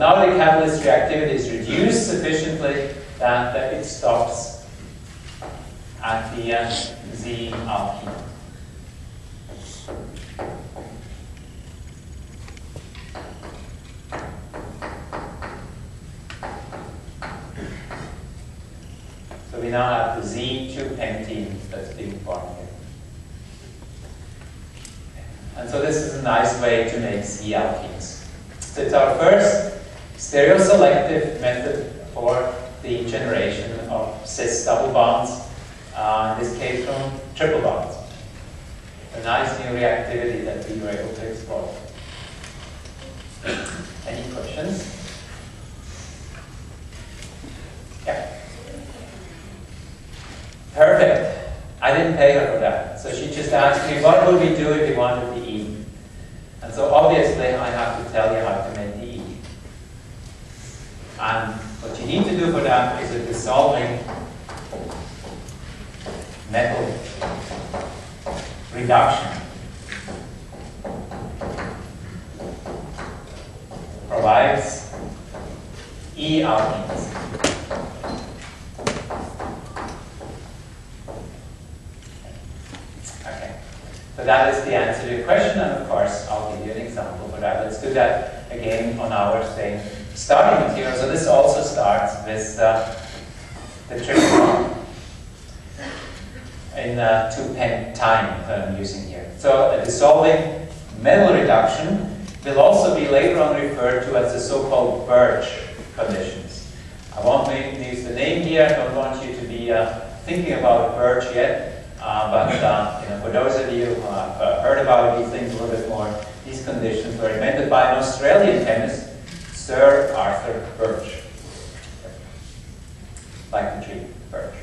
now the catalyst reactivity is reduced sufficiently that it stops at the Z alkene. So we now have the Z2-pentene that's being formed here. And so this is a nice way to make Z alkenes. So it's our first stereoselective method for the generation of cis double bonds, in this case from triple bonds. A nice new reactivity that we were able to explore. Any questions? Yeah. Perfect. I didn't pay her for that. So she just asked me, what would we do if we wanted the E? And so obviously I have to tell you how to make the E. And what you need to do for that is a dissolving metal reduction provides E alkenes. Okay, so that is the answer to your question, and of course I'll give you an example for that. Let's do that again on our same starting material. So this also starts with the triple bond in 2-pentene that I'm using here. So a dissolving metal reduction will also be later on referred to as the so-called Birch conditions. I won't use the name here. I don't want you to be thinking about Birch yet, but for those of you who have heard about these things a little bit more, these conditions were invented by an Australian chemist, Sir Arthur Birch. Like the tree, birch.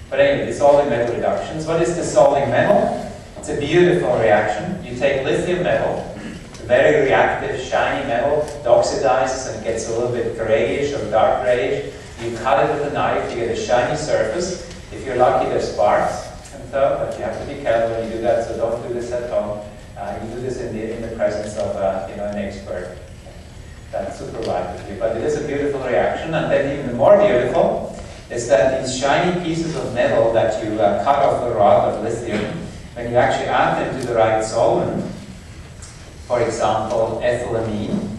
But anyway, dissolving metal reductions. What is dissolving metal? It's a beautiful reaction. You take lithium metal, a very reactive, shiny metal, it oxidizes and gets a little bit grayish or dark grayish. You cut it with a knife, you get a shiny surface. If you're lucky, there's sparks and stuff, but you have to be careful when you do that, so don't do this at home. You do this in the presence of an expert that's supervised with you. But it is a beautiful reaction, and then even more beautiful is that these shiny pieces of metal that you cut off the rod of lithium, when you actually add them to the right solvent, for example, ethylamine,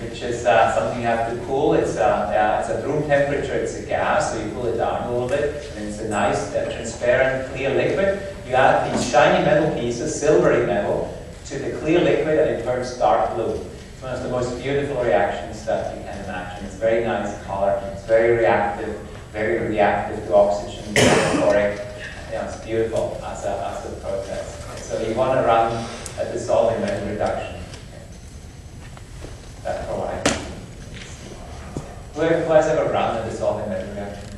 which is something you have to cool. It's at room temperature, it's a gas, so you cool it down a little bit, and it's a nice transparent clear liquid. You add these shiny metal pieces, silvery metal, to the clear liquid, and it turns dark blue. It's one of the most beautiful reactions that you can imagine. It's very nice color, it's very reactive to oxygen, chloric. It's beautiful as a process. So you want to run a dissolving metal reduction. That provides. Who has ever run a dissolving metal reaction?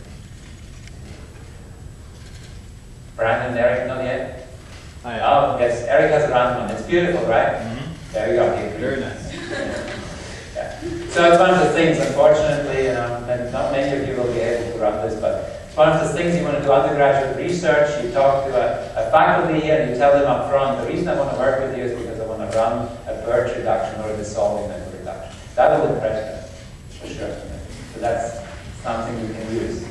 Brandon, Eric, not yet? Oh, yes, Eric has run one. It's beautiful, right? Mm-hmm. There we go. Very nice. Yeah. So it's one of the things, unfortunately, and not many of you will be able to run this, but it's one of the things you want to do undergraduate research. You talk to a faculty and you tell them up front, the reason I want to work with you is because I want to run a Birch reduction or a dissolving metal reduction. That will impress them, for sure. So that's something you can use.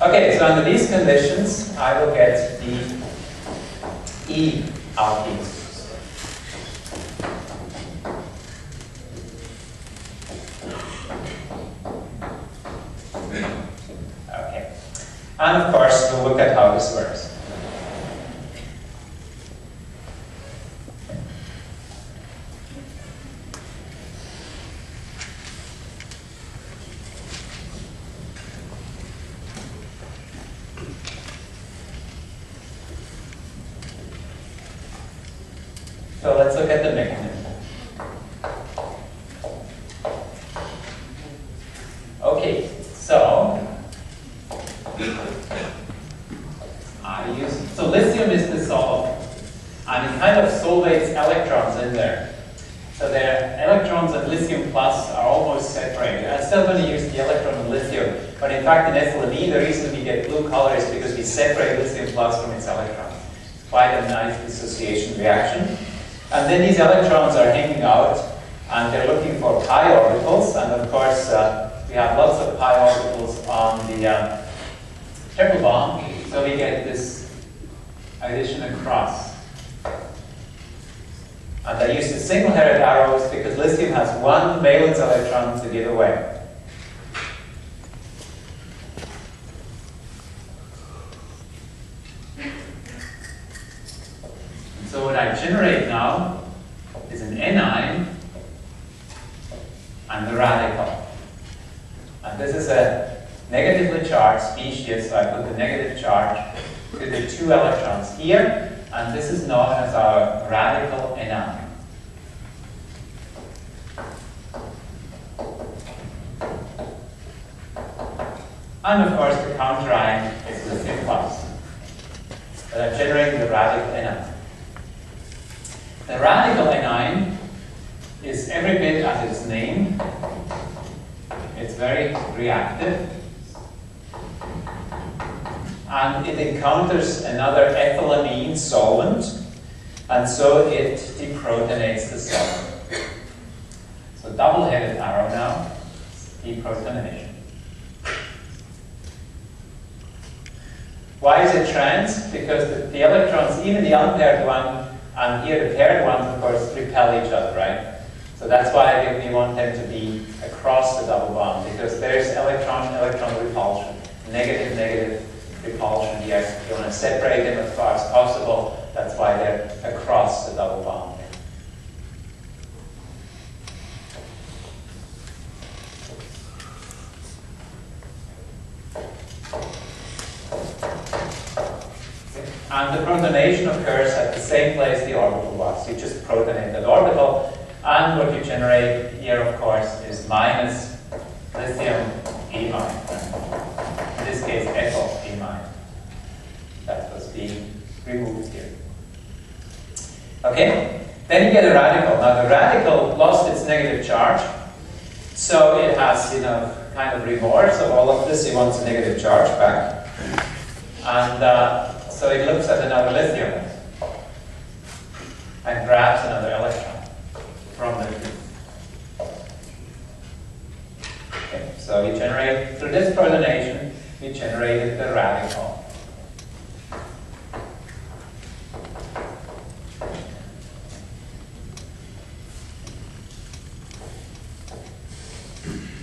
Okay, so under these conditions, I will get the E alkenes. Okay, and of course, we'll look at how this works. So let's look at the mechanism. Okay, so lithium is dissolved, and it kind of solvates electrons in there. So their electrons at lithium plus are almost separated. I'm still going to use the electron in lithium, but in fact in ethylamine the reason we get blue color is because we separate lithium plus from its electrons. It's quite a nice dissociation reaction. And then these electrons are hanging out, and they're looking for pi orbitals. And of course, we have lots of pi orbitals on the triple bond, so we get this addition across. And I use the single-headed arrows because lithium has one valence electron to give away. And so what I generate now is an anion and the radical. And this is a negatively charged species, so I put the negative charge to the 2 electrons here, and this is known as our radical anion. And of course, the counter ion is lithium plus. But I'm generating the radical anion. The radical anion is every bit as its name. It's very reactive. And it encounters another ethylamine solvent, and so it deprotonates the solvent. So double-headed arrow now, deprotonation. Why is it trans? Because the electrons, even the unpaired one, and here the paired ones, of course, repel each other, right? So that's why we want them to be across the double bond, because there's electron-electron repulsion, negative repulsion here. You want to separate them as far as possible. That's why they're across the double bond. And the protonation occurs at the same place the orbital was. You just protonate that orbital, and what you generate here, of course, is minus lithium amine. In this case, ethyl amine. That's what's being removed here. Okay? Then you get a radical. Now the radical lost its negative charge, so it has, kind of remorse of all of this. It wants a negative charge back. And so it looks at another lithium and grabs another electron from the group. Okay, so we generate, through this protonation, we generated the radical.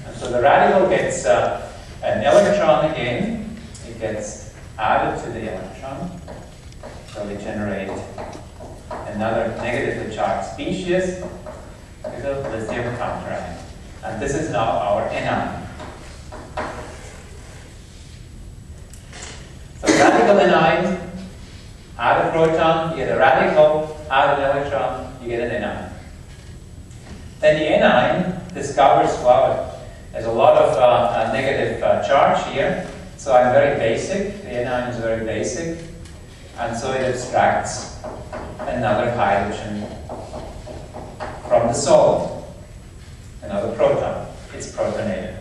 And so the radical gets an electron again. It gets added to the electron, so we generate another negatively charged species with a lithium counter ion. And this is now our anion. So radical anion, add a proton, you get a radical, add an electron, you get an anion. Then the anion discovers, wow, there's a lot of negative charge here. So I'm very basic, the anion is very basic, and so it abstracts another hydrogen from the solvent, another proton. It's protonated,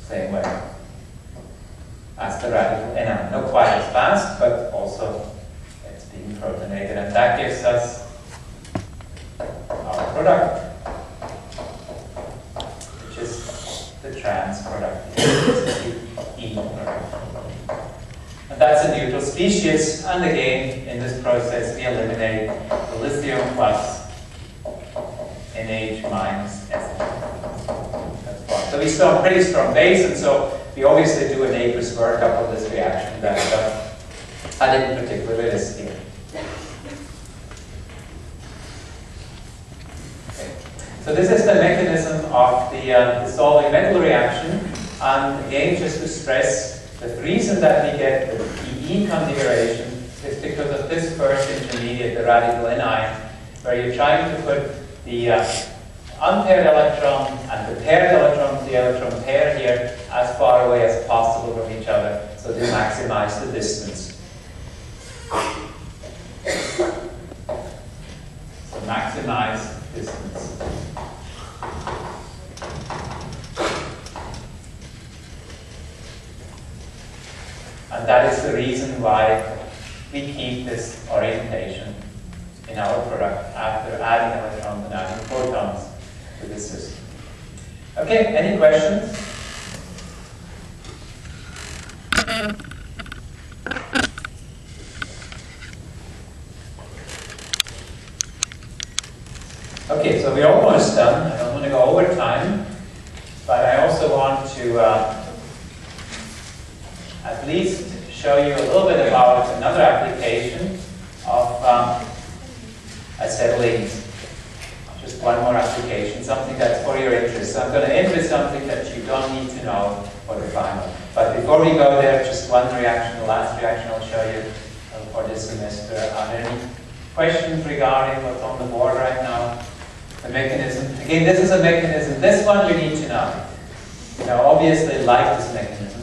same way as the radical anion. Not quite as fast, but also it's being protonated, and that gives us our product, which is the trans product. And that's a neutral species, and again, in this process, we eliminate the lithium plus NH minus SN. That's one. So we still have a pretty strong base, and so we obviously do a neighbor's workup of this reaction that I didn't particularly list here. Okay. So this is the mechanism of the dissolving metal reaction. And again, just to stress, the reason that we get the PE configuration is because of this first intermediate, the radical anion, where you're trying to put the unpaired electron and the paired electron, the electron pair here, as far away as possible from each other, so to maximize the distance. So maximize distance. And that is the reason why we keep this orientation in our product after adding electrons and adding photons to this system. Okay, any questions? Okay, so we're almost done. I don't want to go over time, but I also want to at least show you a little bit about another application of acetylenes. Just one more application, something that's for your interest. So I'm going to end with something that you don't need to know for the final. But before we go there, just one reaction, the last reaction I'll show you for this semester. Are there any questions regarding what's on the board right now? The mechanism. Again, this is a mechanism. This one you need to know. You know, obviously like this mechanism.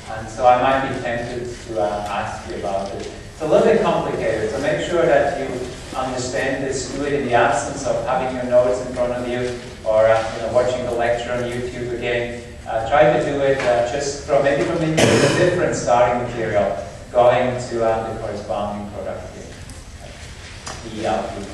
And so I might be tempted to ask you about it. It's a little bit complicated, so make sure that you understand this. Do it in the absence of having your notes in front of you or watching the lecture on YouTube again. Try to do it just from maybe from a different starting material going to the corresponding product here.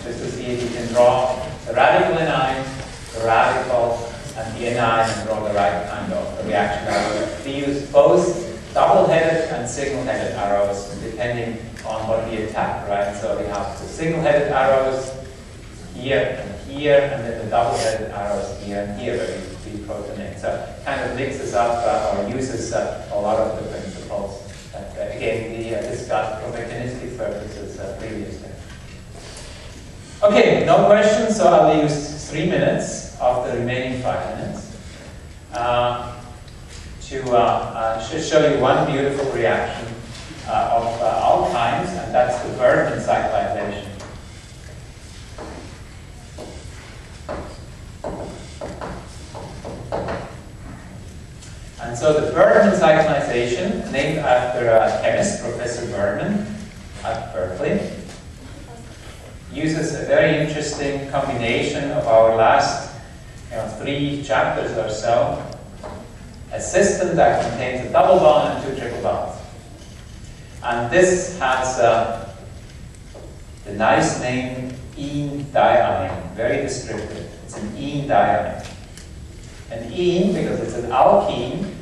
Just to see if you can draw the radical anion, the radical, and the anion, and draw the right kind of reaction arrow. We use both double-headed and single-headed arrows, depending on what we attack, right? So we have the single-headed arrows here, and then the double-headed arrows here and here, where we protonate. So it kind of mixes up or uses a lot of the principles that, again, we discussed for mechanistic purposes previously. Okay, no questions, so I'll use 3 minutes of the remaining 5 minutes to show you one beautiful reaction of alkynes, and that's the Bergman cyclization. And so the Bergman cyclization, named after chemist Professor Bergman at Berkeley, uses a very interesting combination of our last 3 chapters or so. A system that contains a double bond and 2 triple bonds. And this has the nice name ene diene, very descriptive. It's an ene diene. An ene because it's an alkene,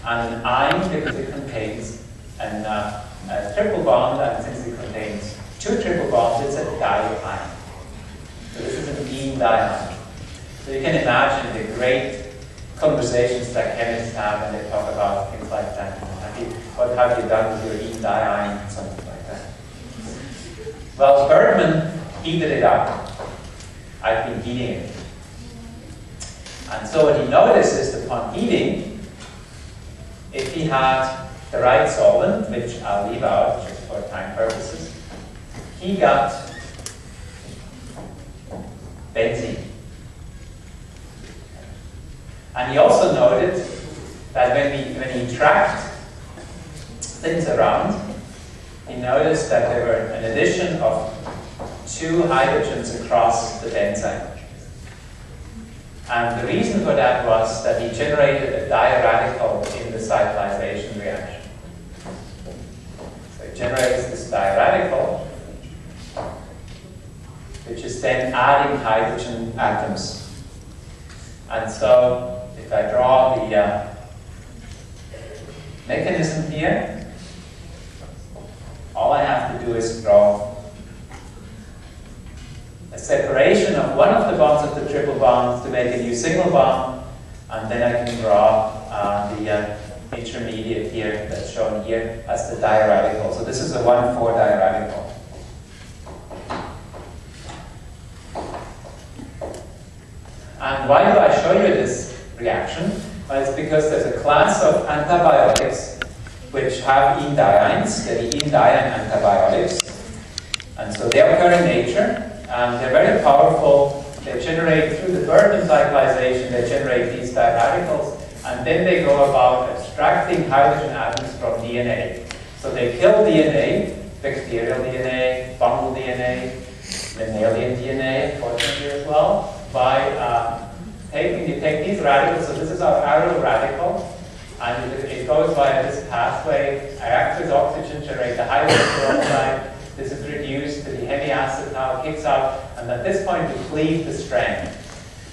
and an ine because it contains a triple bond, and since it contains 2 triple bonds, it's a diene. So this is an ene diene. So you can imagine the great conversations that chemists have when they talk about things like that. What have you done with your ene diene, something like that. Well, Bergman heated it up. I've been heating it. And so what he noticed is that upon heating, if he had the right solvent, which I'll leave out just for time purposes, he got benzene. And he also noted that when he tracked things around, he noticed that there were an addition of 2 hydrogens across the benzene. And the reason for that was that he generated a diradical in the cyclization reaction. So he generates this diradical, which is then adding hydrogen atoms. And so if I draw the mechanism here, all I have to do is draw a separation of one of the bonds of the triple bonds to make a new single bond, and then I can draw the intermediate here that's shown here as the diradical. So this is a 1,4 diradical. And why do I show you this reaction? Well, it's because there's a class of antibiotics which have ene dienes. They're the ene diene antibiotics. And so they occur in nature. They're very powerful. They generate, through the Bergman cyclization, they generate these diradicals. And then they go about extracting hydrogen atoms from DNA. So they kill DNA, bacterial DNA, fungal DNA, mammalian DNA, fortunately as well, by you take these radicals. So this is our aryl radical, and it goes via this pathway. It reacts with oxygen, generate the hydrogen peroxide. This is reduced to the hemi the acid now kicks out, and at this point we cleave the strand.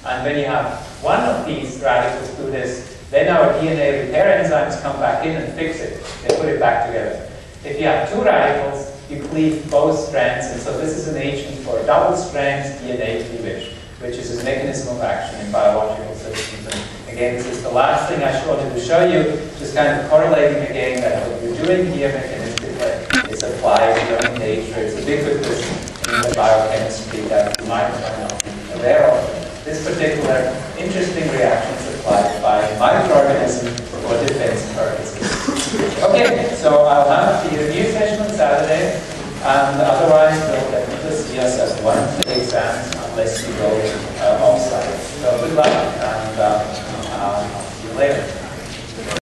And when you have one of these radicals do this, then our DNA repair enzymes come back in and fix it. They put it back together. If you have two radicals, you cleave both strands, and so this is an agent for double-strand DNA cleavage, which is a mechanism of action in biological systems. And again, this is the last thing I wanted to show you, just kind of correlating again that what you're doing here mechanistically is applied in nature. It's ubiquitous in the biochemistry that you might not be aware of. This particular interesting reaction is applied by microorganisms for defense purposes. Okay, so I'll have the review session on Saturday, and otherwise we'll definitely see us at one of the exams unless you go off-site. So good luck, and I'll see you later.